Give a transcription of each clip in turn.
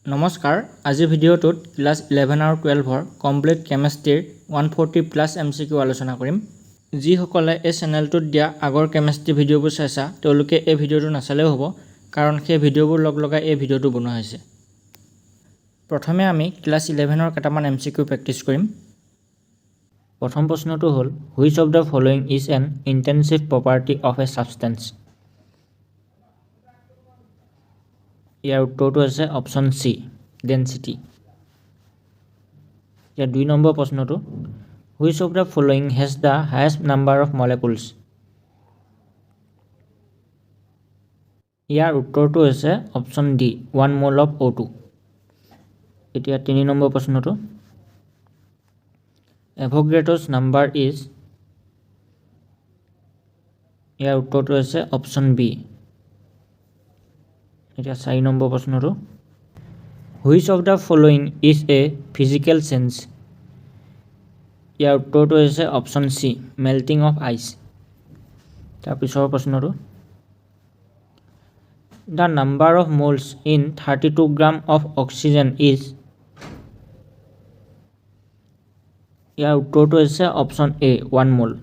নমস্কাৰ আজিৰ ভিডিঅ'টোত ক্লাছ 11 আৰু 12ৰ কমপ্লিট কেমিষ্ট্ৰিৰ 140+ MCQ আলোচনা কৰিম যিসকলে এই চেনেলটোত দিয়া আগৰ কেমিষ্ট্ৰি ভিডিঅ'বোৰ চাইছা তেওঁলোকে এই ভিডিঅ'টো নাচালেও হ'ব কাৰণ সেই ভিডিঅ'বোৰ লগাই এই ভিডিঅ'টো বনোৱা হৈছে প্ৰথমে আমি ক্লাছ 11ৰ কেইটামান MCQ প্ৰেক্টিছ কৰিম প্ৰথম প্ৰশ্নটো হ'ল which of the following is an intensive property of a substance ইয়াৰ উত্তৰটো আছে অপচন সি ডেন্সিটি ইয়াৰ 2 নম্বৰ প্ৰশ্নটো which of the following has the highest number of molecules ইয়াৰ উত্তৰটো আছে option D 1 mole of O2 এতিয়া 3 নম্বৰ প্ৰশ্নটো Avogadro's number is ইয়াৰ উত্তৰটো আছে অপচন বি এতিয়া 4 নম্বৰ প্ৰশ্নটো which of the following is a physical sense ইয়াৰ উত্তৰটো আছে option C melting of ice তাৰ পিছৰ প্ৰশ্নটো the number of moles in 32 gram of oxygen is ইয়াৰ উত্তৰটো আছে অপচন এ 1 mole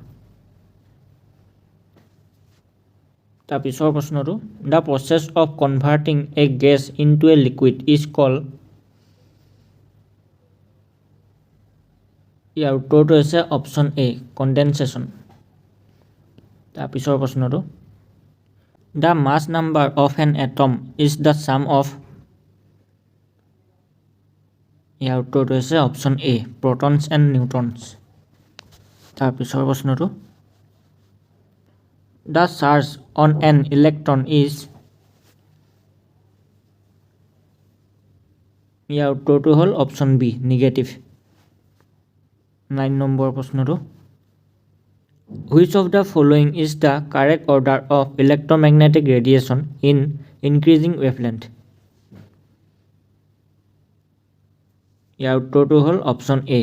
তাৰ পিছৰ প্ৰশ্নটো the process of converting a gas into a liquid is called ইয়াৰ উত্তৰটো আছে অপচন এ কনডেনসেচন তাৰ পিছৰ প্ৰশ্নটো the mass number of an atom is the sum of ইয়াৰ উত্তৰটো আছে option A protons and neutrons তাৰ পিছৰ প্ৰশ্নটো the charge on an electron is ইয়াৰ উত্তৰটো হ'ল অপচন বি নিগেটিভ 9 নম্বৰ প্ৰশ্নটো which of the following is the correct order of electromagnetic radiation in increasing wavelength ইয়াৰ উত্তৰটো হ'ল অপচন এ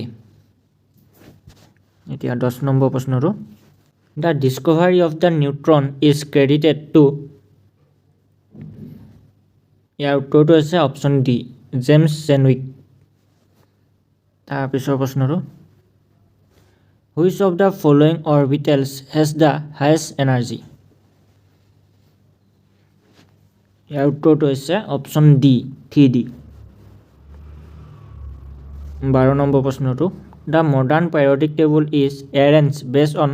এতিয়া 10 নম্বৰ প্ৰশ্নটো the discovery of the neutron is credited to ইয়াৰ উত্তৰটো আছে অপচন ডি জেমছ চেনউইক তাৰ পিছৰ প্ৰশ্নটো which of the following orbitals has the highest energy ইয়াৰ উত্তৰটো হৈছে অপচন ডি 3d 12 নম্বৰ প্ৰশ্নটো the modern periodic table is arranged based on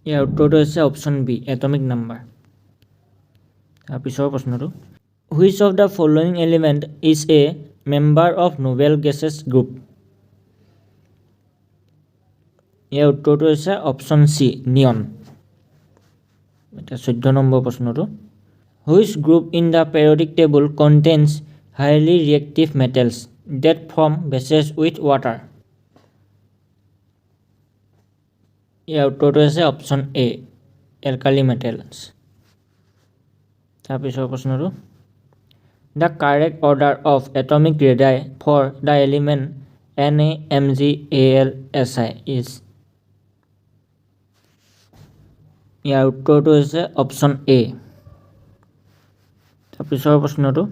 ইয়াৰ উত্তৰটো হৈছে অপচন বি এটমিক নাম্বাৰ তাৰ পিছৰ প্ৰশ্নটো which of the following element is a member of noble gases group ইয়াৰ উত্তৰটো হৈছে অপচন সি নিয়ন এটা 14 নম্বৰ প্ৰশ্নটো which group in the periodic table contains highly reactive metals that form bases with water ইয়াৰ উত্তৰটো হৈছে option এ alkali metals তাৰ পিছৰ প্ৰশ্নটো the correct order of atomic radii for the element NaMgAlSi is ইয়াৰ উত্তৰটো হৈছে অপচন এ তাৰ পিছৰ প্ৰশ্নটো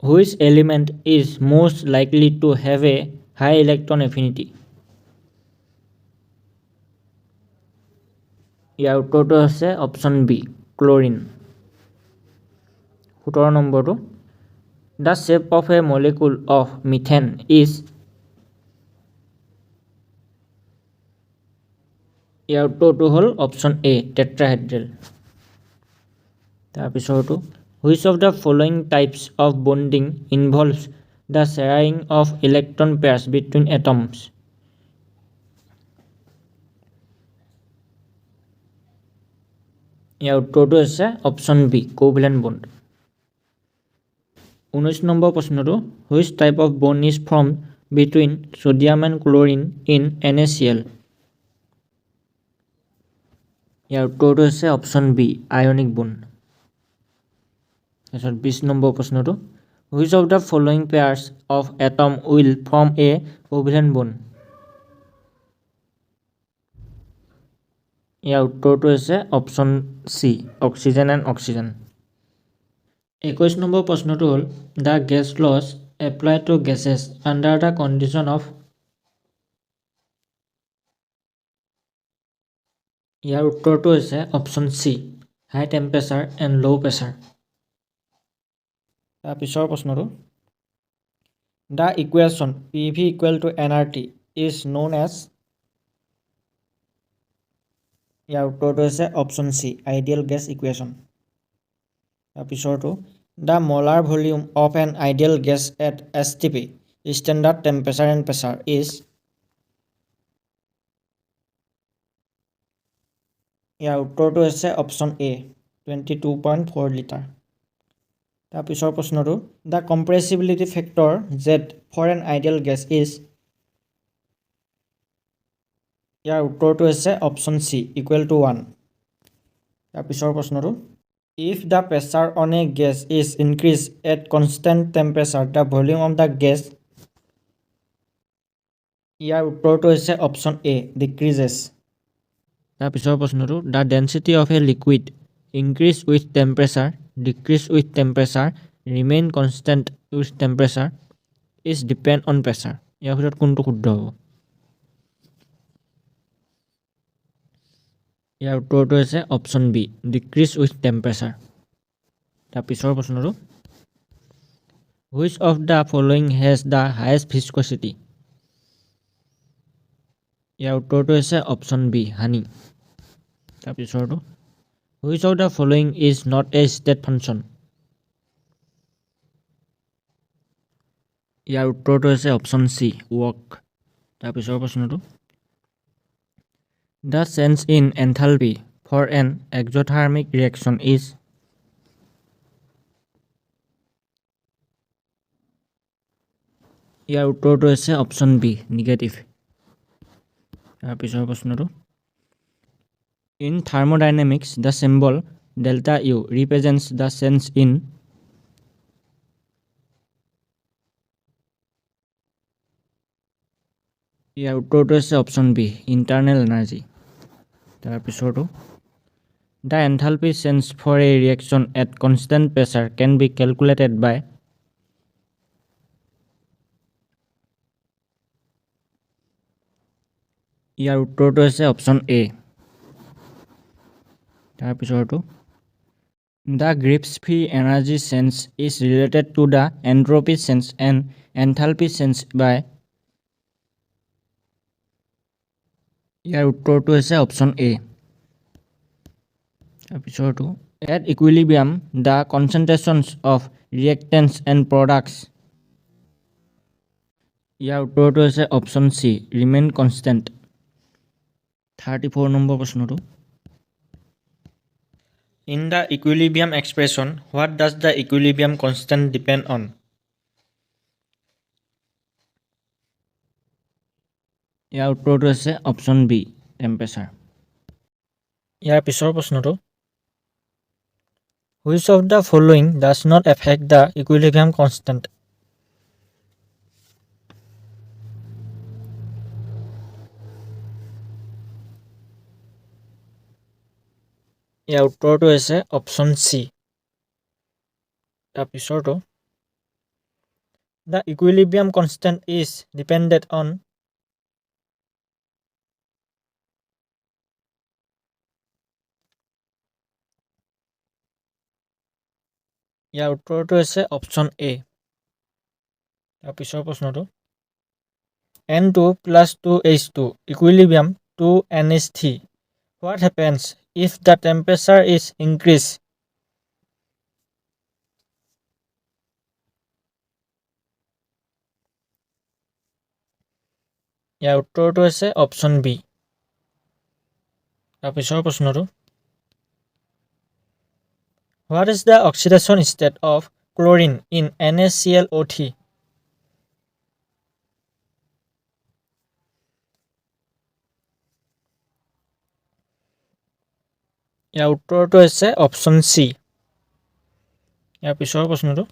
which element is most likely to have a high electron affinity ইয়াৰ উত্তৰটো হৈছে অপচন বি ক্লোৰিন 17 নম্বৰটো the shape of a molecule of methane is ইয়াৰ উত্তৰটো হ'ল অপচন এ টেট্ৰাহেড্ৰেল তাৰ পিছৰটো which of the following types of bonding involves the sharing of electron pairs between atoms ইয়াৰ উত্তৰটো হৈছে option B covalent bond 19 number প্ৰশ্নটো which type of bond is formed between sodium and chlorine in NaCl ইয়াৰ উত্তৰটো হৈছে option B ionic bond 20 number প্ৰশ্নটো which of the following pairs of atom will form a covalent bond ইয়াৰ উত্তৰটো হৈছে option C, oxygen and oxygen. 21 নম্বৰ প্ৰশ্নটো হ'ল the gas laws apply to gases under the condition of. ইয়াৰ উত্তৰটো হৈছে option C, high temperature and low' pressure. তাৰপিছৰ প্ৰশ্নটো the equation PV equal to nRT is known as. ইয়াৰ উত্তৰটো হৈছে option C, ideal gas equation. তাৰপিছৰটো the molar volume of an ideal gas at STP standard temperature and pressure is. ইয়াৰ উত্তৰটো হৈছে option A, 22.4 litre. তাৰপিছৰ প্ৰশ্নটো the compressibility factor Z for an ideal gas is. ইয়াৰ উত্তৰটো হৈছে option C, equal to 1। তাৰপিছৰ প্ৰশ্নটো if the pressure on a gas is increase at constant temperature the volume of the gas. ইয়াৰ উত্তৰটো হৈছে অপশ্যন এ, ডিক্ৰিজেছ। তাৰপিছৰ প্ৰশ্নটো the density of a liquid increase with temperature, decrease with temperature, remain constant with temperature is depend on pressure. ইয়াৰ ভিতৰত কোনটো শুদ্ধ হ'ব? ইয়াৰ উত্তৰটো হৈছে option B, decrease with temperature. তাৰপিছৰ প্ৰশ্নটো which of the following has the highest viscosity. ইয়াৰ উত্তৰটো হৈছে অপশ্যন বি, হানি। তাৰপিছৰটো which of the following is not a state function. ইয়াৰ উত্তৰটো হৈছে অপশ্যন চি, ৱৰ্ক। তাৰপিছৰ প্ৰশ্নটো the change in enthalpy for an exothermic reaction is. ইয়াৰ উত্তৰটো হৈছে অপশ্যন বি, নিগেটিভ। তাৰপিছৰ প্ৰশ্নটো in thermodynamics the symbol delta U represents the change in. ইয়াৰ উত্তৰটো হৈছে অপশ্যন বি, ইণ্টাৰনেল এনাৰ্জি। তাৰপিছৰটো the enthalpy change for a reaction at constant pressure can be calculated by. ইয়াৰ উত্তৰটো হৈছে অপশ্যন এ। তাৰপিছৰটো the Gibbs free energy change is related to the entropy change and enthalpy change by. ইয়াৰ উত্তৰটো হৈছে option A. তাৰপিছৰটো at equilibrium the concentrations of reactants and products. ইয়াৰ উত্তৰটো হৈছে option C, remain constant. 34 number প্ৰশ্নটো in the equilibrium expression what does the equilibrium constant depend on. ইয়াৰ উত্তৰটো হৈছে অপশ্যন বি, টেম্পাৰেচাৰ। ইয়াৰ পিছৰ প্ৰশ্নটো which of the following does not affect the equilibrium constant. ইয়াৰ উত্তৰটো হৈছে অপশ্যন চি। তাৰপিছৰটো the equilibrium constant is depended on. ইয়াৰ উত্তৰটো হৈছে অপশ্যন এ। তাৰপিছৰ প্ৰশ্নটো N2 + 2H2 equilibrium 2NH3 what happens if the temperature is increase. ইয়াৰ উত্তৰটো হৈছে অপশ্যন বি। তাৰপিছৰ প্ৰশ্নটো what is the oxidation state of chlorine in NaClO3। ইয়াৰ উত্তৰটো হৈছে অপশ্যন চি। ইয়াৰ পিছৰ প্ৰশ্নটো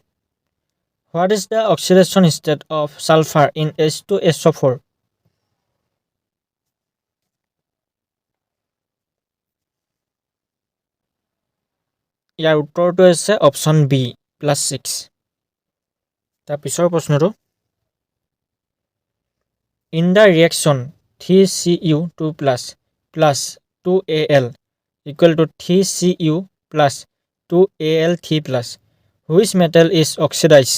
what is the oxidation state of sulphur in H2SO4। ইয়াৰ উত্তৰটো হৈছে অপশ্যন বি +6 তাৰ পিছৰ প্ৰশ্নটো in the reaction 3Cu2 plus 2Al equal to 3Cu plus 2Al3 plus which metal is oxidized?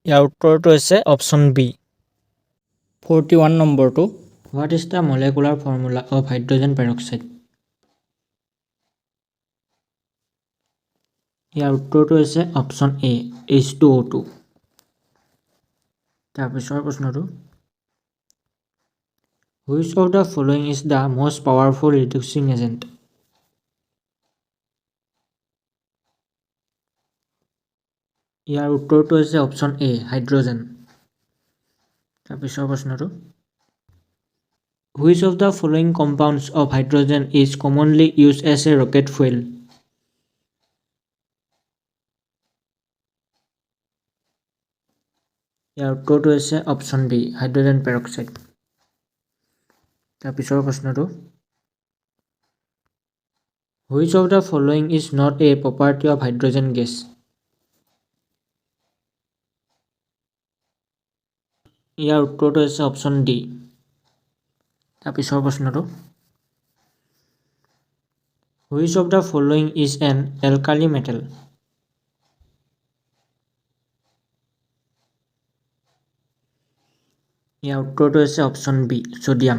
ইয়াৰ উত্তৰটো হৈছে অপশ্যন বি 41 নম্বৰটো what is the molecular formula of hydrogen peroxide ইয়াৰ উত্তৰটো হৈছে অপশ্যন এ H2O2 তাৰপিছৰ প্ৰশ্নটো which of the following is the most powerful reducing agent ইয়াৰ উত্তৰটো হৈছে অপশ্যন এ হাইড্ৰজেন তাৰপিছৰ প্ৰশ্নটো which of the following compounds of hydrogen is commonly used as a rocket fuel ইয়াৰ উত্তৰটো হৈছে অপশ্যন বি হাইড্ৰজেন পেৰক্সাইড তাৰপিছৰ প্ৰশ্নটো which of the following is not a property of hydrogen gas ইয়াৰ উত্তৰটো হৈছে option D তাৰপিছৰ প্ৰশ্নটো which of the following is an alkali metal ইয়াৰ উত্তৰটো হৈছে অপশ্যন বি সোডিয়াম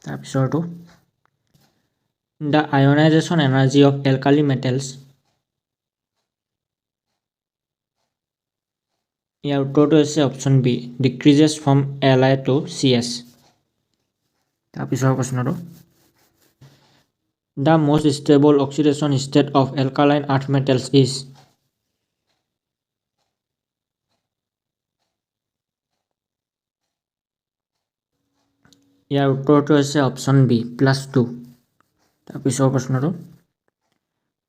তাৰপিছৰটো the ionization energy of alkali metals ইয়াৰ উত্তৰটো হৈছে option B decreases from Li to Cs তাৰপিছৰ প্ৰশ্নটো the most stable oxidation state of alkaline earth metals is ইয়াৰ উত্তৰটো হৈছে অপশ্যন বি +2 তাৰপিছৰ প্ৰশ্নটো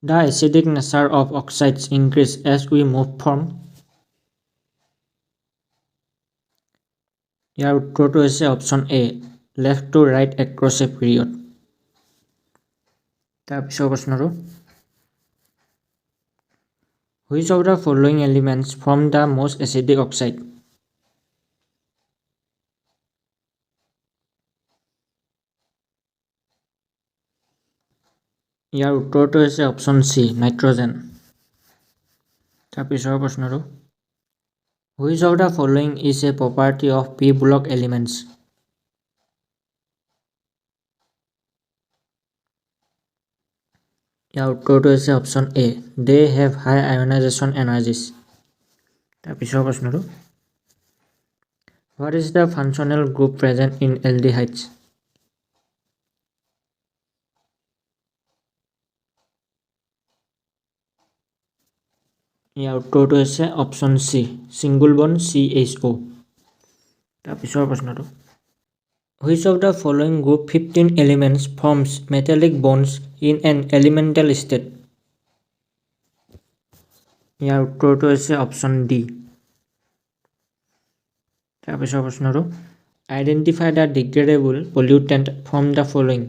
the acidic nature of oxides increase as we move from ইয়াৰ উত্তৰটো হৈছে option A left to right across a period তাৰপিছৰ প্ৰশ্নটো which of the following elements form the most acidic oxide ইয়াৰ উত্তৰটো হৈছে অপশ্যন চি নাইট্ৰজেন তাৰপিছৰ প্ৰশ্নটো which of the following is a property of p block elements ইয়াৰ উত্তৰটো হৈছে option A they have high ionization energies তাৰপিছৰ প্ৰশ্নটো what is the functional group present in aldehydes ইয়াৰ উত্তৰটো হৈছে option C single bond CHO তাৰপিছৰ প্ৰশ্নটো which of the following group 15 elements forms metallic bonds in an elemental state ইয়াৰ উত্তৰটো হৈছে option D তাৰপিছৰ প্ৰশ্নটো identify the degradable pollutant from the following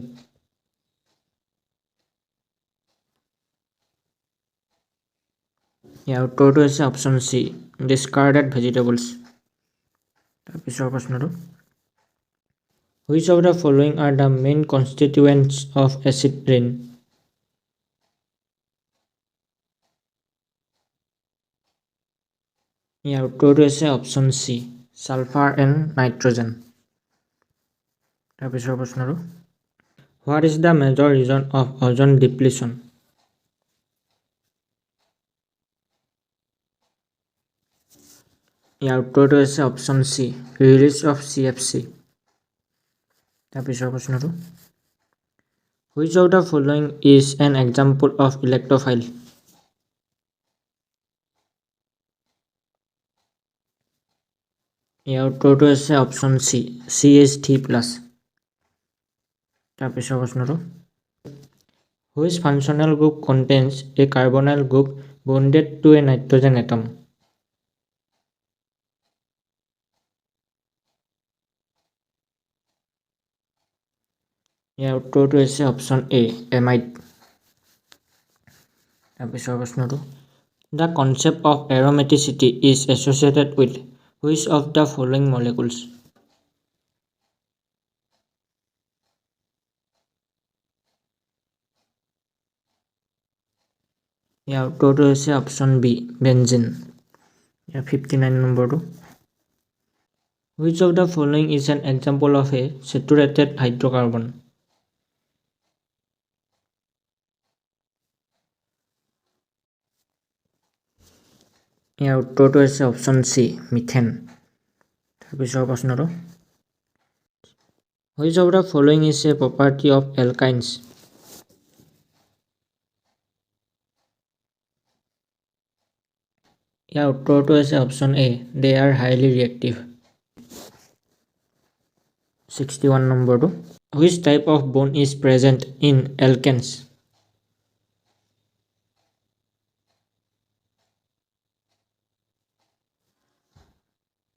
ইয়াৰ উত্তৰটো হৈছে অপশ্যন চি discarded vegetables তাৰপিছৰ প্ৰশ্নটো which of the following are the main constituents of acid rain ইয়াৰ উত্তৰটো হৈছে option C sulphur and nitrogen তাৰপিছৰ প্ৰশ্নটো what is the major reason of ozone depletion ইয়াৰ উত্তৰটো হৈছে option C release of CFC তাৰপিছৰ প্ৰশ্নটো which of the following is an example of electrophile ইয়াৰ উত্তৰটো হৈছে অপশ্যন চি CH3+ তাৰপিছৰ প্ৰশ্নটো which functional group contains a carbonyl group bonded to a nitrogen atom ইয়াৰ উত্তৰটো হৈছে অপশ্যন এ এমাইড। তাৰপিছৰ প্ৰশ্নটো the concept of aromaticity is associated with which of the following molecules. ইয়াৰ উত্তৰটো হৈছে অপশ্যন বি বেনজিন। ইয়াৰ 59 নম্বৰটো which of the following is an example of a saturated hydrocarbon. ইয়াৰ উত্তৰটো হৈছে অপশ্যন চি মিথেন। তাৰপিছৰ প্ৰশ্নটো which of the following is a property of alkynes. ইয়াৰ উত্তৰটো হৈছে option A they are highly reactive. 61 নম্বৰটো which type of bond is present in এলকেনছ।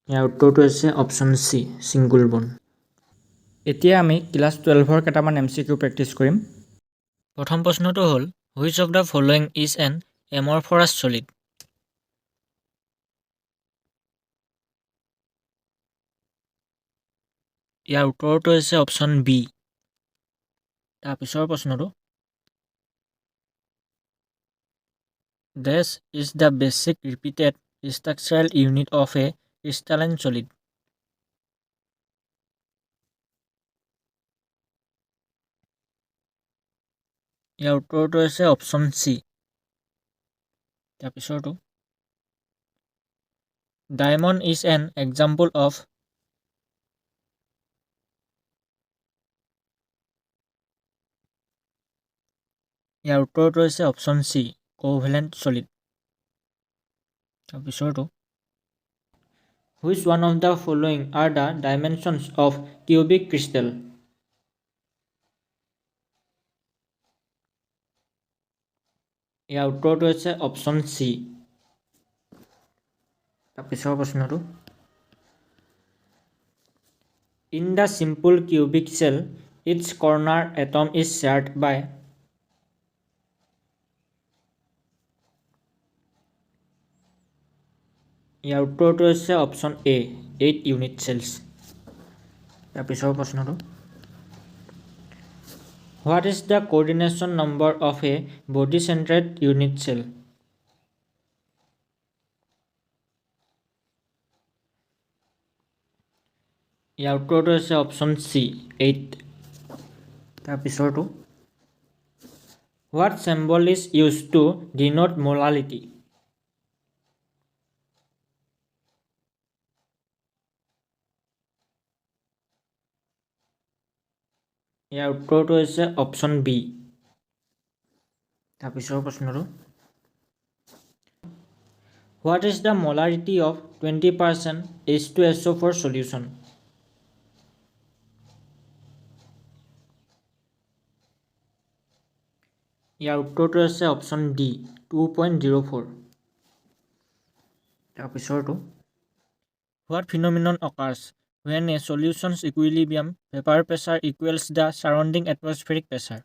ইয়াৰ উত্তৰটো হৈছে অপশ্যন চি ছিংগুল বন। এতিয়া আমি ক্লাছ 12ৰ কেইটামান MCQ প্ৰেক্টিছ কৰিম। প্ৰথম প্ৰশ্নটো হ'ল which of the following is an amorphous solid. ইয়াৰ উত্তৰটো হৈছে অপশ্যন বি। তাৰপিছৰ প্ৰশ্নটো this is the basic repeated structural unit of a crystalline solid. ইয়াৰ উত্তৰটো হৈছে অপশ্যন চি। তাৰপিছৰটো diamond is an example of. ইয়াৰ উত্তৰটো হৈছে অপশ্যন চি কোভেলেণ্ট ছলিড। তাৰপিছৰটো which one of the following are the dimensions of cubic crystal. ইয়াৰ উত্তৰটো হৈছে অপশ্যন চি। তাৰপিছৰ প্ৰশ্নটো in the simple cubic cell its corner atom is shared by. ইয়াৰ উত্তৰটো হৈছে অপশ্যন এ 8 ইউনিট চেলছ। তাৰপিছৰ প্ৰশ্নটো what is the coordination number of a body centred unit cell. ইয়াৰ উত্তৰটো হৈছে অপশ্যন চি 8। তাৰপিছৰটো what symbol is use to denote molality. ইয়াৰ উত্তৰটো হৈছে অপশ্যন বি। তাৰপিছৰ প্ৰশ্নটো what is the molarity of 20% H2SO4 solution. ইয়াৰ উত্তৰটো হৈছে অপশ্যন ডি 2.04। তাৰপিছৰটো what phenomenon occurs when a solution's equilibrium vapor pressure equals the surrounding atmospheric pressure.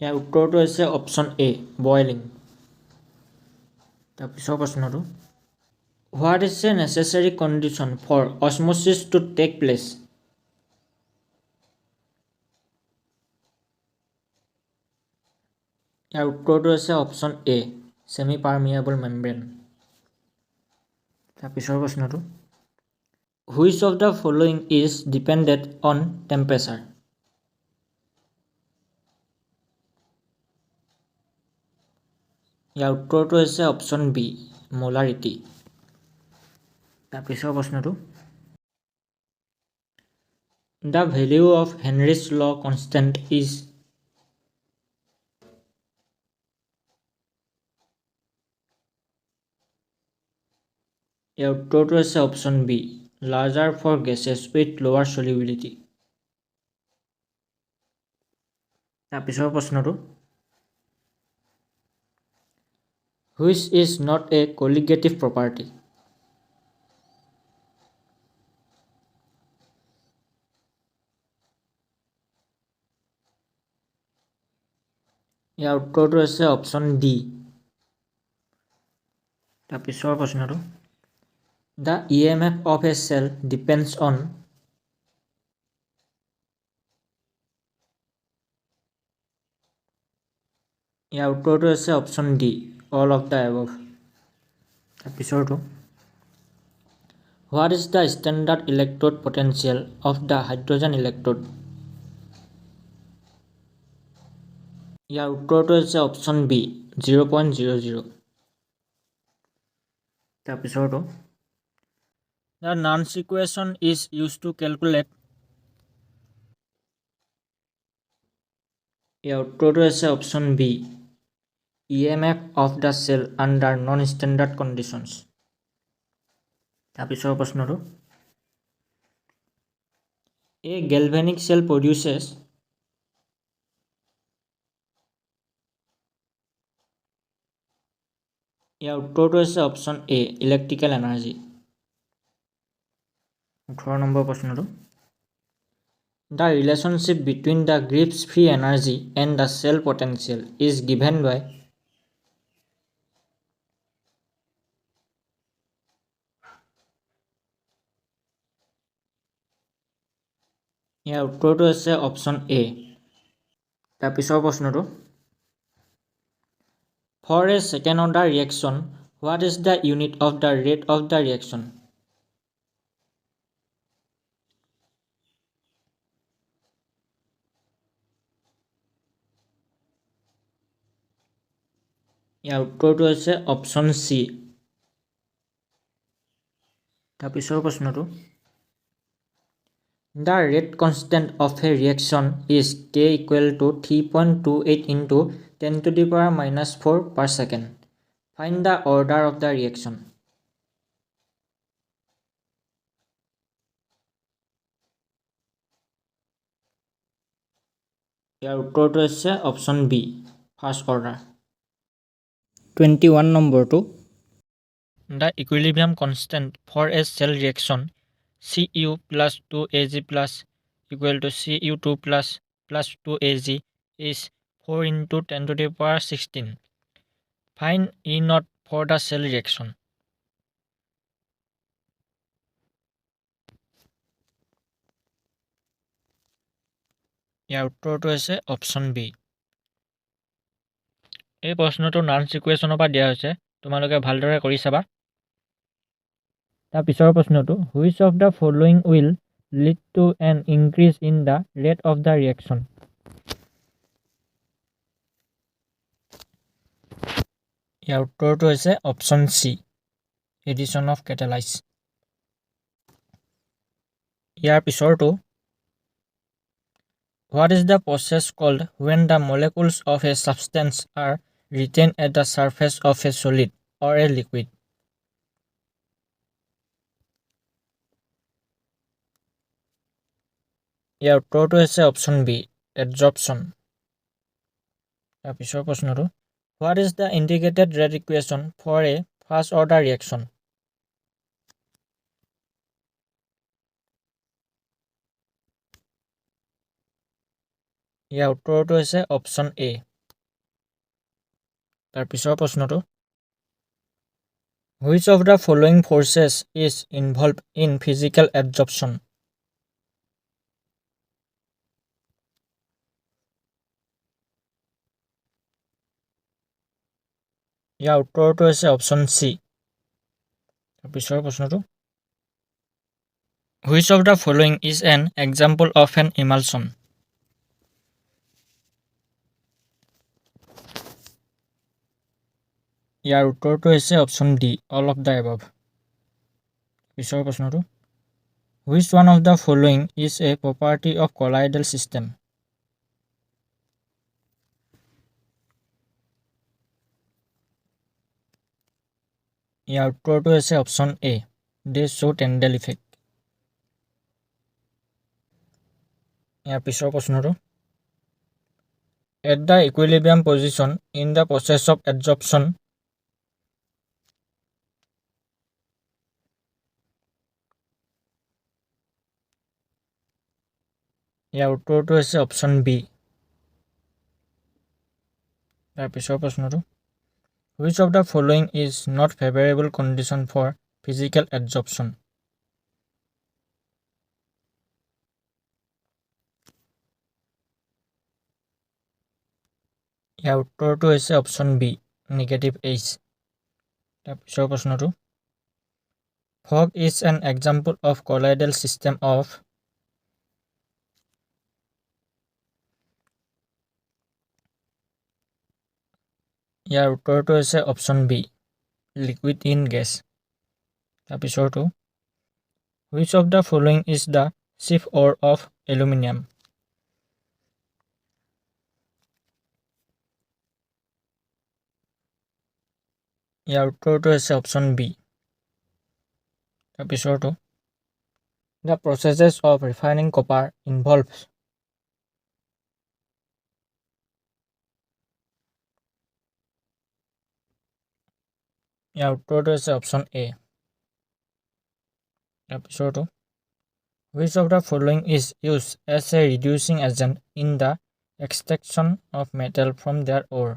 ইয়াৰ উত্তৰটো হৈছে অপশ্যন এ বইলিং। তাৰপিছৰ প্ৰশ্নটো what is a necessary condition for osmosis to take place. ইয়াৰ উত্তৰটো হৈছে option A semi permeable membrane. তাৰপিছৰ প্ৰশ্নটো which of the following is dependent on temperature. ইয়াৰ উত্তৰটো হৈছে অপশ্যন বি মোলাৰিটি। তাৰপিছৰ প্ৰশ্নটো দ্য ভেলিউ অফ হেনৰিজ ল কনষ্টেণ্ট ইজ। ইয়াৰ উত্তৰটো হৈছে option B larger for gases with lower solubility. তাৰপিছৰ প্ৰশ্নটো which is not a colligative property. ইয়াৰ উত্তৰটো হৈছে অপশ্যন ডি। তাৰপিছৰ প্ৰশ্নটো the EMF of a cell depends on ইয়াৰ উত্তৰটো হৈছে option D all of the above. তাৰপিছৰটো what is the standard electrode potential of the hydrogen electrode? ইয়াৰ উত্তৰটো হৈছে অপশ্যন বি 0.00। তাৰপিছৰটো দ্য নান্স equation is use to calculate. ইয়াৰ উত্তৰটো হৈছে option B EMF of the cell under non-standard conditions। তাৰপিছৰ প্ৰশ্নটো A galvanic cell produces ইয়াৰ উত্তৰটো হৈছে অপশ্যন এ ইলেক্ট্ৰিকেল এনাৰ্জি। 18 নম্বৰ প্ৰশ্নটো The relationship between the Gibbs free energy and the cell potential is given by ইয়াৰ উত্তৰটো হৈছে option A. তাৰপিছৰ প্ৰশ্নটো For a second order reaction, what is the unit of the rate of the reaction? ইয়াৰ উত্তৰটো হৈছে option C. তাৰপিছৰ প্ৰশ্নটো The rate constant of a reaction is K equal to 3.28 into 10 to the power minus 4 per second. Find the order of the reaction. ইয়াৰ উত্তৰটো হৈছে option B first order. 21 নম্বৰটো The equilibrium constant for a cell reaction Cu plus 2Ag plus equal to Cu2 plus 2Ag is 4 into 10 to the power 16. Find E naught for the cell reaction. ইয়াৰ উত্তৰটো হৈছে option B. এই প্ৰশ্নটো nuns ইকুৱেশ্যনৰ পৰা দিয়া হৈছে, তোমালোকে ভালদৰে কৰি চাবা। তাৰ পিছৰ প্ৰশ্নটো which of the following will lead to an increase in the rate of the reaction? ইয়াৰ উত্তৰটো হৈছে option C addition of catalyse. ইয়াৰ পিছৰটো What is the process called when the molecules of a substance are retained at the surface of a solid or a liquid? ইয়াৰ উত্তৰটো হৈছে option B এডজৰ্পশ্যন। তাৰপিছৰ প্ৰশ্নটো What is the integrated rate equation for a first order reaction? ইয়াৰ উত্তৰটো হৈছে option A. তাৰপিছৰ প্ৰশ্নটো Which of the following forces is involved in physical absorption? ইয়াৰ উত্তৰটো হৈছে অপশ্যন চি। তাৰপিছৰ প্ৰশ্নটো Which of the following is an example of an emulsion? ইয়াৰ উত্তৰটো হৈছে option D all of the above. পিছৰ প্ৰশ্নটো Which one of the following is a property of colloidal system? ইয়াৰ উত্তৰটো হৈছে option A they show' Tyndall effect. ইয়াৰ পিছৰ প্ৰশ্নটো At the equilibrium position in the process of adsorption, ইয়াৰ উত্তৰটো হৈছে অপশ্যন বি তাৰ পিছৰ প্ৰশ্নটো which of the following is not favorable condition for physical adsorption ইয়াৰ উত্তৰটো হৈছে অপশ্যন বি নেগেটিভ এইচ তাৰ পিছৰ প্ৰশ্নটো fog is an example of colloidal system of ইয়াৰ উত্তৰটো হৈছে option B liquid in gas তাৰ পিছৰটো which of the following is the chief ore of aluminum ইয়াৰ উত্তৰটো হৈছে অপশ্যন বি তাৰ পিছৰটো the processes of refining copper involves ইয়াৰ উত্তৰটো হৈছে অপশ্যন এ তাৰ পিছৰটো which of the following is used as a reducing agent in the extraction of metal from their ore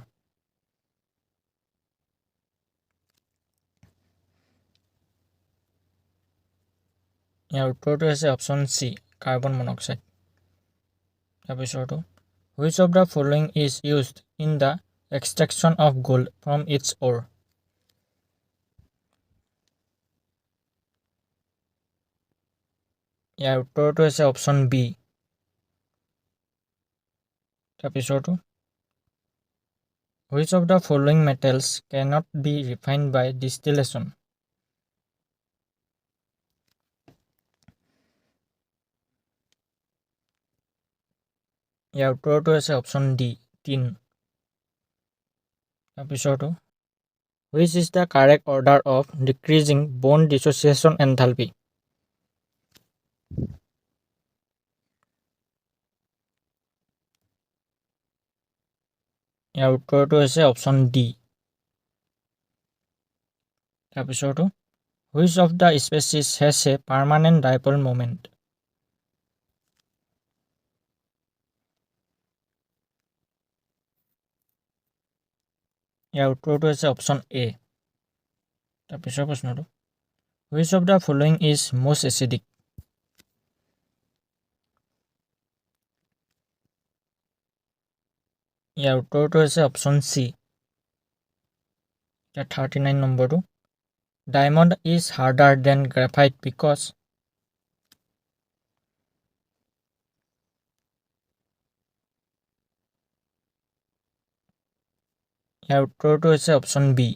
ইয়াৰ উত্তৰটো হৈছে option C carbon monoxide তাৰ পিছৰটো which of the following is used in the extraction of gold from its ore ইয়াৰ উত্তৰটো হৈছে option B তাৰ পিছৰটো which of the following metals cannot be refined by distillation ইয়াৰ উত্তৰটো হৈছে অপশ্যন ডি টিন তাৰ পিছৰটো which is the correct order of decreasing bone dissociation enthalpy ইয়াৰ উত্তৰটো হৈছে অপশ্যন ডি তাৰ পিছৰটো which of the species has a permanent dipole moment ইয়াৰ উত্তৰটো হৈছে অপশ্যন এ তাৰ পিছৰ প্ৰশ্নটো which of the following is most acidic ইয়াৰ উত্তৰটো হৈছে অপশ্যন চি 39 নম্বৰটো diamond is harder than graphite because ইয়াৰ উত্তৰটো হৈছে option B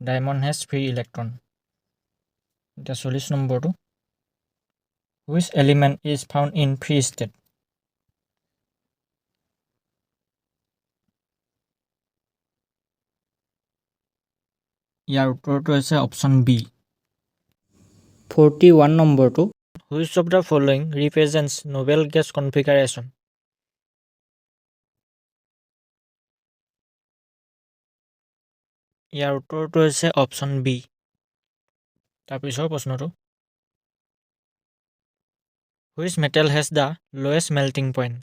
diamond has free electron এতিয়া 40 নম্বৰটো which element is found in free state ইয়াৰ উত্তৰটো হৈছে অপশ্যন বি 41 নম্বৰটো which of the following represents noble gas configuration ইয়াৰ উত্তৰটো হৈছে অপশ্যন বি তাৰপিছৰ প্ৰশ্নটো which metal has the lowest melting point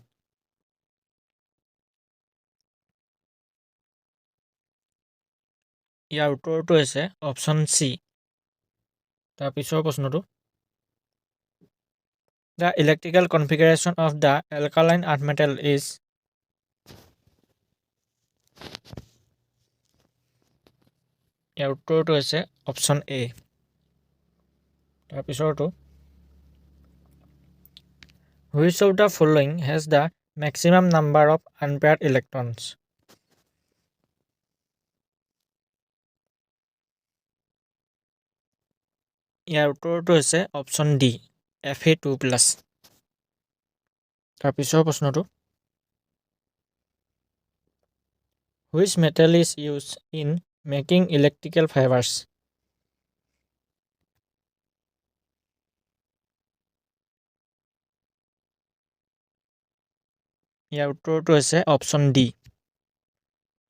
ইয়াৰ উত্তৰটো হৈছে অপশ্যন চি তাৰপিছৰ প্ৰশ্নটো the electrical configuration of the alkaline earth metal is ইয়াৰ উত্তৰটো হৈছে অপশ্যন এ তাৰপিছৰটো which of the following has the maximum number of unpaired electrons ইয়াৰ উত্তৰটো হৈছে অপশ্যন ডি Fa2+ তাৰপিছৰ প্ৰশ্নটো which metal is used in making electrical fibers ইয়াৰ উত্তৰটো হৈছে অপশ্যন ডি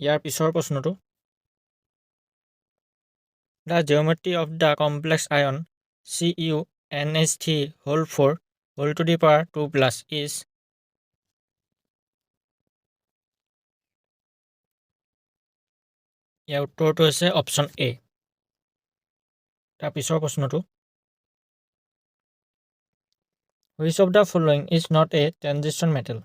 ইয়াৰ পিছৰ প্ৰশ্নটো the geometry of the complex ion CuNH3 whole to the power 2+ is ইয়াৰ উত্তৰটো হৈছে অপশ্যন এ। তাৰ পিছৰ প্ৰশ্নটো, which of the following is not a transition metal?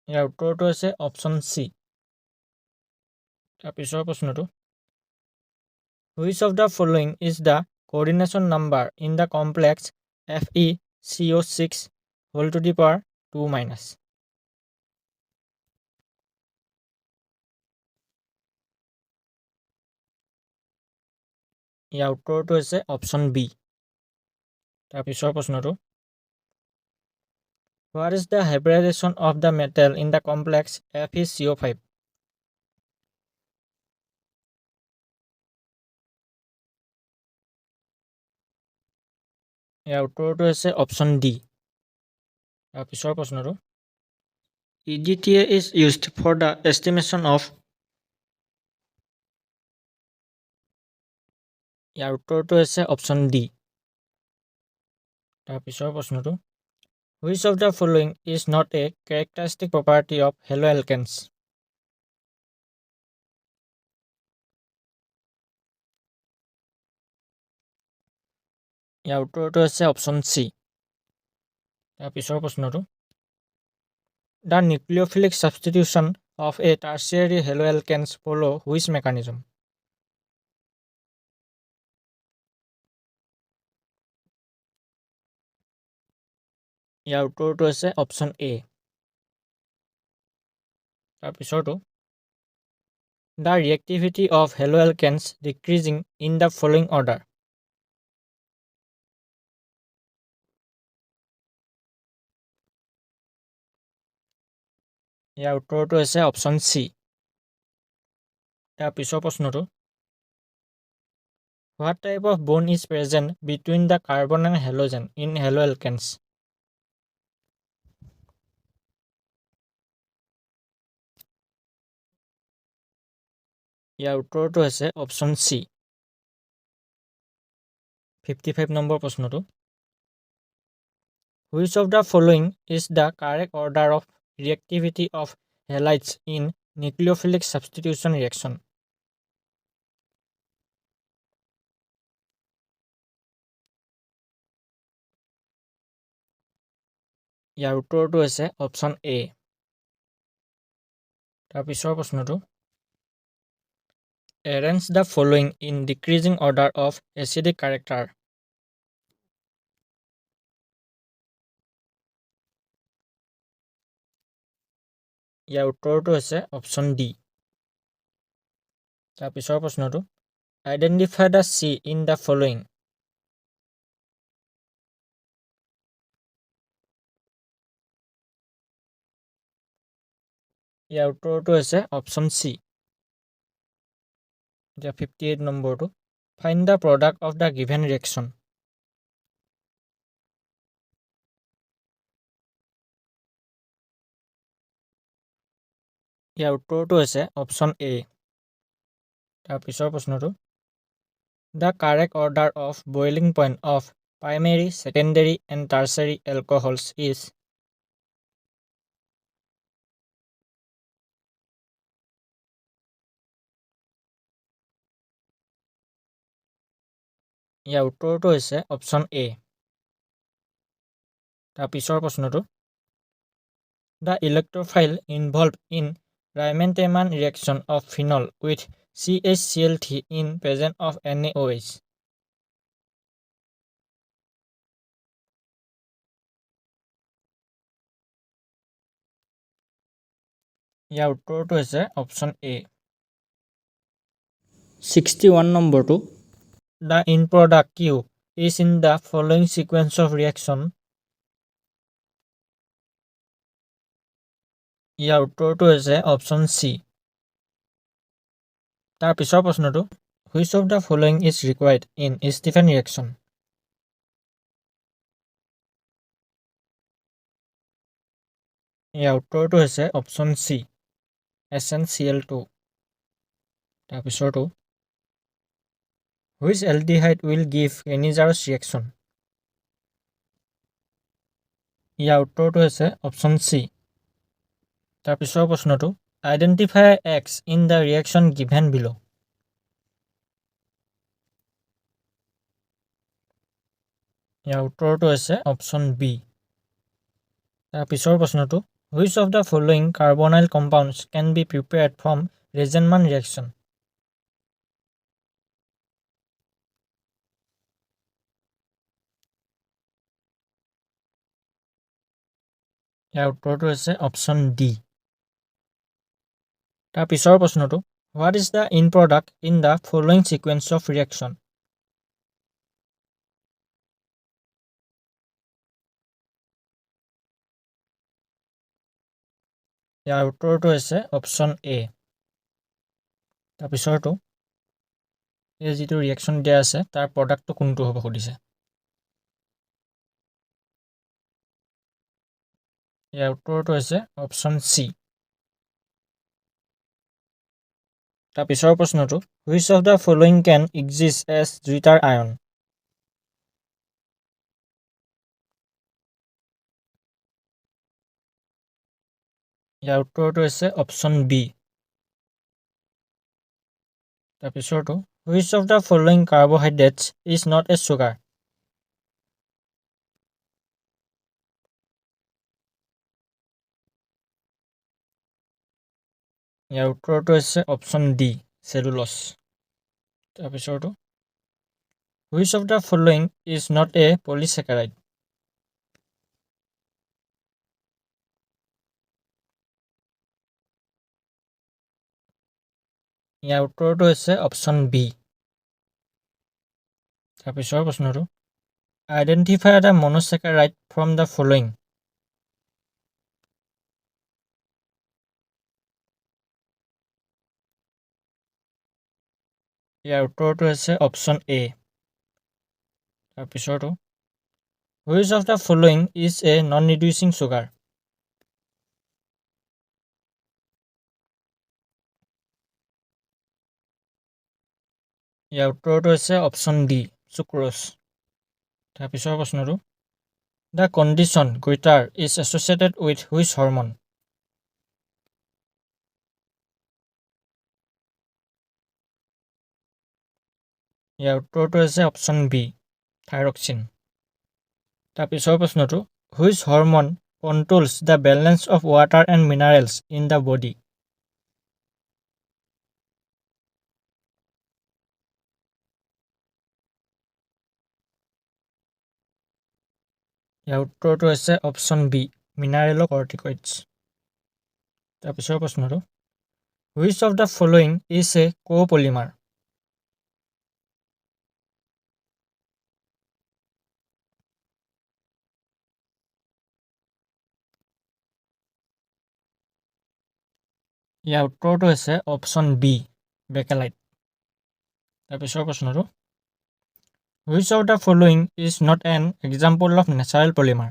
ইয়াৰ উত্তৰটো হৈছে অপশ্যন চি। তাৰ পিছৰ প্ৰশ্নটো, which of the following is the coordination number in the complex FeCO6 whole to the power 2 minus? ইয়াৰ উত্তৰটো হৈছে অপশ্যন বি। তাৰ পিছৰ প্ৰশ্নটো, what is the hybridization of the metal in the complex FeCO5? ইয়াৰ উত্তৰটো হৈছে অপশ্যন ডি। তাৰ পিছৰ প্ৰশ্নটো, EDTA is used for the estimation of? ইয়াৰ উত্তৰটো হৈছে অপশ্যন ডি। তাৰ পিছৰ প্ৰশ্নটো, which of the following is not a characteristic property of haloalkanes? ইয়াৰ উত্তৰটো হৈছে অপশ্যন চি। তাৰ পিছৰ প্ৰশ্নটো, the nucleophilic substitution of a tertiary haloalkanes follow which mechanism? ইয়াৰ উত্তৰটো হৈছে অপশ্যন এ। তাৰ পিছৰটো, the reactivity of haloalkanes decreasing in the following order? ইয়াৰ উত্তৰটো হৈছে অপশ্যন চি। তাৰ পিছৰ প্ৰশ্নটো, what type of bond is present between the carbon and halogen in haloalkanes? ইয়াৰ উত্তৰটো হৈছে অপশ্যন চি। 55 নম্বৰ প্ৰশ্নটো, which of the following is the correct order of reactivity of halides in nucleophilic substitution reaction? ইয়াৰ উত্তৰটো হৈছে option এ। তাৰ পিছৰ প্ৰশ্নটো, arrange the following in decreasing order of acidic character? ইয়াৰ উত্তৰটো হৈছে অপশ্যন ডি। তাৰ পিছৰ প্ৰশ্নটো, identify the C in the following? ইয়াৰ উত্তৰটো হৈছে অপশ্যন চি। এতিয়া 58 নম্বৰটো, find the product of the given reaction? ইয়াৰ উত্তৰটো হৈছে অপশ্যন এ। তাৰ পিছৰ প্ৰশ্নটো, the correct order of boiling point of primary, secondary and tertiary alcohols is? ইয়াৰ উত্তৰটো হৈছে অপশ্যন এ। তাৰ পিছৰ প্ৰশ্নটো, the electrophile involved in Riemann-Tiemann reaction of phenol with CHCl3 in presence of NaOH? ইয়াৰ উত্তৰটো হৈছে অপশ্যন এ। 61 নম্বৰটো, the end product Q is in the following sequence of reaction? ইয়াৰ উত্তৰটো হৈছে অপশ্যন চি। তাৰ পিছৰ প্ৰশ্নটো, which of the following is required in Stephen reaction? ইয়াৰ উত্তৰটো হৈছে অপশ্যন চি, SnCl2। তাৰ পিছৰটো, which aldehyde will give Reniger's reaction? ইয়াৰ উত্তৰটো হৈছে অপশ্যন চি। তাৰ পিছৰ প্ৰশ্নটো identify X in the reaction given below. ইয়াৰ উত্তৰটো হৈছে অপশ্যন বি। তাৰ পিছৰ প্ৰশ্নটো which of the following carbonyl compounds can be prepared from Rosenmund reaction. ইয়াৰ উত্তৰটো হৈছে অপশ্যন ডি। তাৰ পিছৰ প্ৰশ্নটো what is the end product in the following sequence of reaction. ইয়াৰ উত্তৰটো হৈছে অপশ্যন এ। তাৰ পিছৰটো এই যিটো ৰিয়েকশ্যন দিয়া আছে তাৰ প্ৰডাক্টটো কোনটো হ'ব সুধিছে। ইয়াৰ উত্তৰটো হৈছে অপশ্যন চি। তাৰ পিছৰ প্ৰশ্নটো which of the following can exist as zwitter ion. ইয়াৰ উত্তৰটো হৈছে অপশ্যন বি। তাৰ পিছৰটো which of the following carbohydrates is not a sugar. ইয়াৰ উত্তৰটো হৈছে অপশ্যন ডি চেলুলছ। তাৰপিছৰটো which of the following is not a polysaccharide. ইয়াৰ উত্তৰটো হৈছে অপশ্যন বি। তাৰপিছৰ প্ৰশ্নটো identify the monosaccharide from the following. ইয়াৰ উত্তৰটো হৈছে অপশ্যন এ। তাৰপিছৰটো which of the following is a non reducing sugar. ইয়াৰ উত্তৰটো হৈছে অপশ্যন ডি চুক্ৰ'জ। তাৰপিছৰ প্ৰশ্নটো the condition goitre is associated with which hormone. ইয়াৰ উত্তৰটো হৈছে অপশ্যন বি থাইৰক্সিন। তাৰপিছৰ প্ৰশ্নটো which hormone controls the balance of water and minerals in the body. ইয়াৰ উত্তৰটো হৈছে অপশ্যন বি মিনাৰেলকৰ্টিকইডছ। তাৰপিছৰ প্ৰশ্নটো which of the following is a copolymer. ইয়াৰ উত্তৰটো হৈছে অপশ্যন বি বেকেলাইট। তাৰপিছৰ প্ৰশ্নটো which of the following is not an example of natural polymer.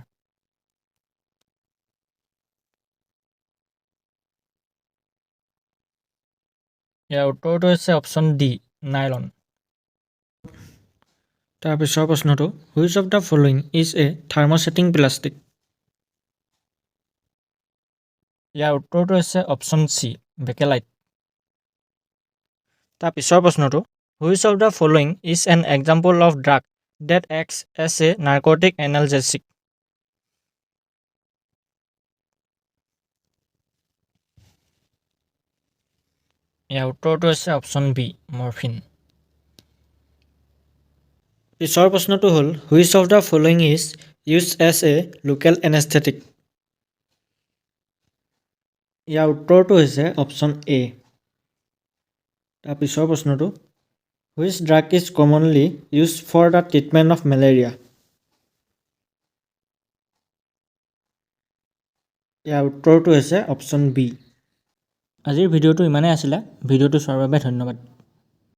ইয়াৰ উত্তৰটো হৈছে অপশ্যন ডি নাইলন। তাৰপিছৰ প্ৰশ্নটো which of the following is a thermosetting plastic. ইয়াৰ উত্তৰটো হৈছে অপশ্যন চি বেকেলাইট। তাৰপিছৰ প্ৰশ্নটো which of the following is an example of drug that acts as a narcotic analgesic. ইয়াৰ উত্তৰটো হৈছে অপশ্যন বি মৰফিন। পিছৰ প্ৰশ্নটো হ'ল which of the following is use as a local anaesthetic. ইয়াৰ উত্তৰটো হৈছে অপশ্যন এ। তাৰপিছৰ প্ৰশ্নটো which drug is commonly use for the treatment of malaria. ইয়াৰ উত্তৰটো হৈছে অপশ্যন বি। আজিৰ ভিডিঅ'টো ইমানেই আছিলে। ভিডিঅ'টো চোৱাৰ বাবে ধন্যবাদ।